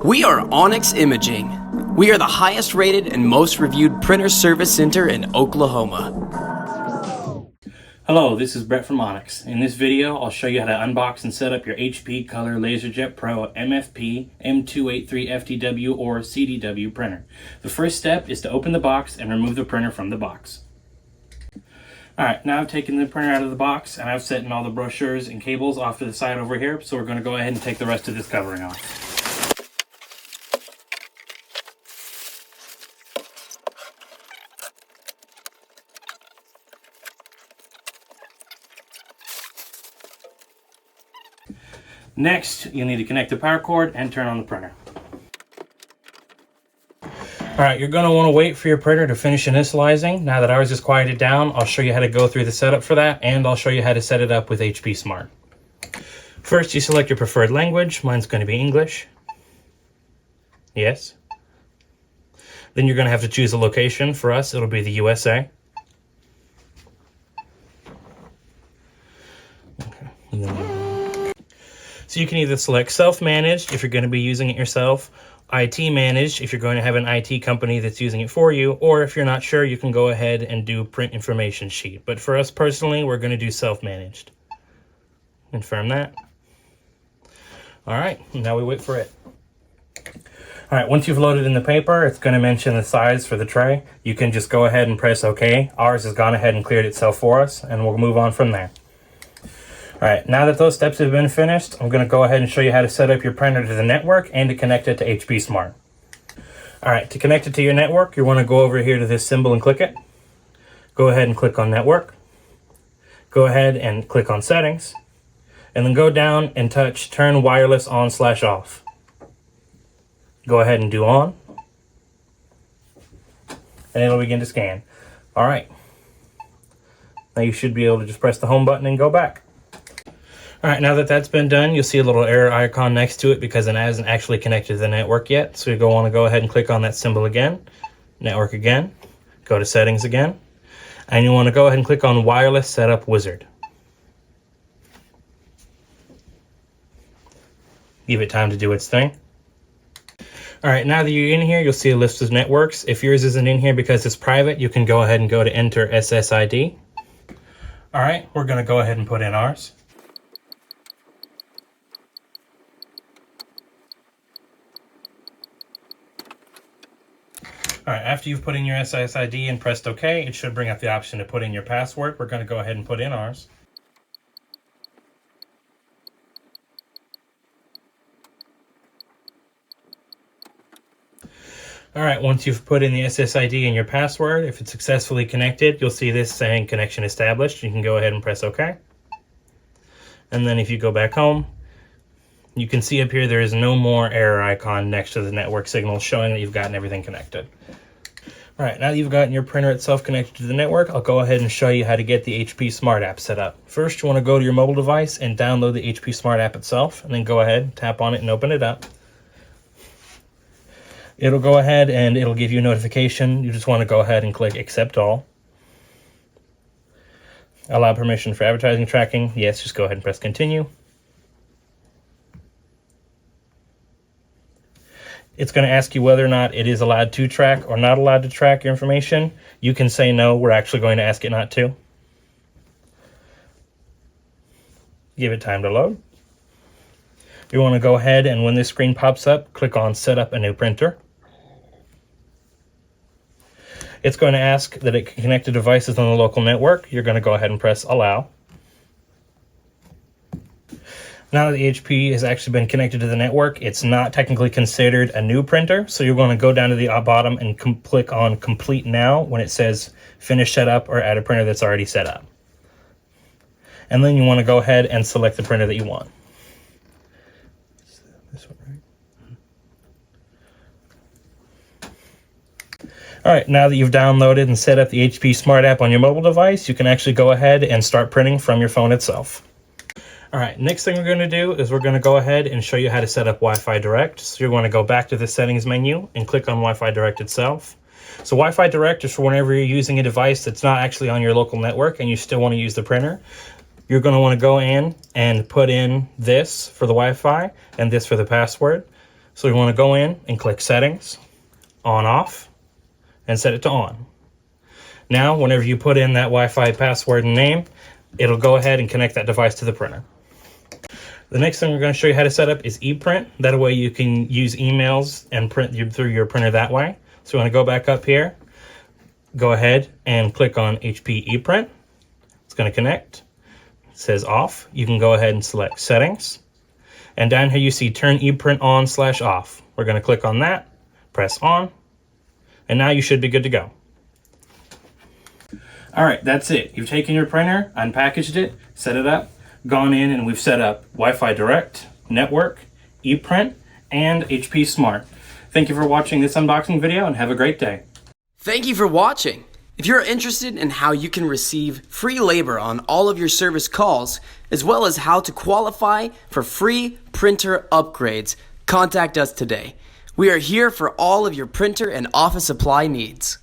We are Onyx Imaging. We are the highest rated and most reviewed printer service center in Oklahoma. Hello, this is Brett from Onyx. In this video, I'll show you how to unbox and set up your HP Color LaserJet Pro MFP, M283 FTW or CDW printer. The first step is to open the box and remove the printer from the box. Alright, now I've taken the printer out of the box and I've set in all the brochures and cables off to the side over here, so we're going to go ahead and take the rest of this covering off. Next, you'll need to connect the power cord and turn on the printer. Alright, you're going to want to wait for your printer to finish initializing. Now that ours is quieted down, I'll show you how to go through the setup for that, and I'll show you how to set it up with HP Smart. First, you select your preferred language. Mine's going to be English. Yes. Then you're going to have to choose a location. For us, it'll be the USA. Okay. So you can either select self-managed if you're going to be using it yourself, IT managed if you're going to have an IT company that's using it for you, or if you're not sure, you can go ahead and do print information sheet. But for us personally, we're going to do self-managed. Confirm that. All right, now we wait for it. All right, once you've loaded in the paper, it's going to mention the size for the tray. You can just go ahead and press OK. Ours has gone ahead and cleared itself for us, and we'll move on from there. Alright, now that those steps have been finished, I'm going to go ahead and show you how to set up your printer to the network and to connect it to HP Smart. Alright, to connect it to your network, you want to go over here to this symbol and click it. Go ahead and click on Network. Go ahead and click on Settings. And then go down and touch Turn Wireless On/Off. Go ahead and do On. And it'll begin to scan. Alright. Now you should be able to just press the home button and go back. Alright, now that that's been done, you'll see a little error icon next to it because it hasn't actually connected to the network yet. So you're going to want to go ahead and click on that symbol again, Network again, go to Settings again, and you want to go ahead and click on Wireless Setup Wizard. Give it time to do its thing. Alright, now that you're in here, you'll see a list of networks. If yours isn't in here because it's private, you can go ahead and go to Enter SSID. Alright, we're going to go ahead and put in ours. Alright, after you've put in your SSID and pressed OK, it should bring up the option to put in your password. We're going to go ahead and put in ours. Alright, once you've put in the SSID and your password, if it's successfully connected, you'll see this saying connection established. You can go ahead and press OK. And then if you go back home, you can see up here there is no more error icon next to the network signal showing that you've gotten everything connected. Alright, now that you've gotten your printer itself connected to the network, I'll go ahead and show you how to get the HP Smart app set up. First, you want to go to your mobile device and download the HP Smart app itself, and then go ahead, tap on it and open it up. It'll go ahead and it'll give you a notification. You just want to go ahead and click Accept All. Allow permission for advertising tracking. Yes, just go ahead and press Continue. It's going to ask you whether or not it is allowed to track or not allowed to track your information. You can say no, we're actually going to ask it not to. Give it time to load. You want to go ahead and when this screen pops up, click on Set Up a New Printer. It's going to ask that it can connect to devices on the local network. You're going to go ahead and press Allow. Now that the HP has actually been connected to the network, it's not technically considered a new printer. So you're going to go down to the bottom and click on Complete Now when it says Finish Setup or Add a printer that's already set up. And then you want to go ahead and select the printer that you want. This one, right? All right, now that you've downloaded and set up the HP Smart app on your mobile device, you can actually go ahead and start printing from your phone itself. All right, next thing we're going to do is we're going to go ahead and show you how to set up Wi-Fi-Direct. So you're going to go back to the settings menu and click on Wi-Fi-Direct itself. So Wi-Fi-Direct is for whenever you're using a device that's not actually on your local network and you still want to use the printer. You're going to want to go in and put in this for the Wi-Fi and this for the password. So we want to go in and click Settings, On Off, and set it to on. Now, whenever you put in that Wi-Fi password and name, it'll go ahead and connect that device to the printer. The next thing we're going to show you how to set up is ePrint. That way you can use emails and print through your printer that way. So we want to go back up here, go ahead and click on HP ePrint. It's going to connect. It says off. You can go ahead and select Settings. And down here you see Turn ePrint On/Off. We're going to click on that, press on, and now you should be good to go. All right, that's it. You've taken your printer, unpackaged it, set it up, gone in, and we've set up Wi-Fi-Direct, Network, ePrint, and HP Smart. Thank you for watching this unboxing video, and have a great day. Thank you for watching. If you're interested in how you can receive free labor on all of your service calls, as well as how to qualify for free printer upgrades, contact us today. We are here for all of your printer and office supply needs.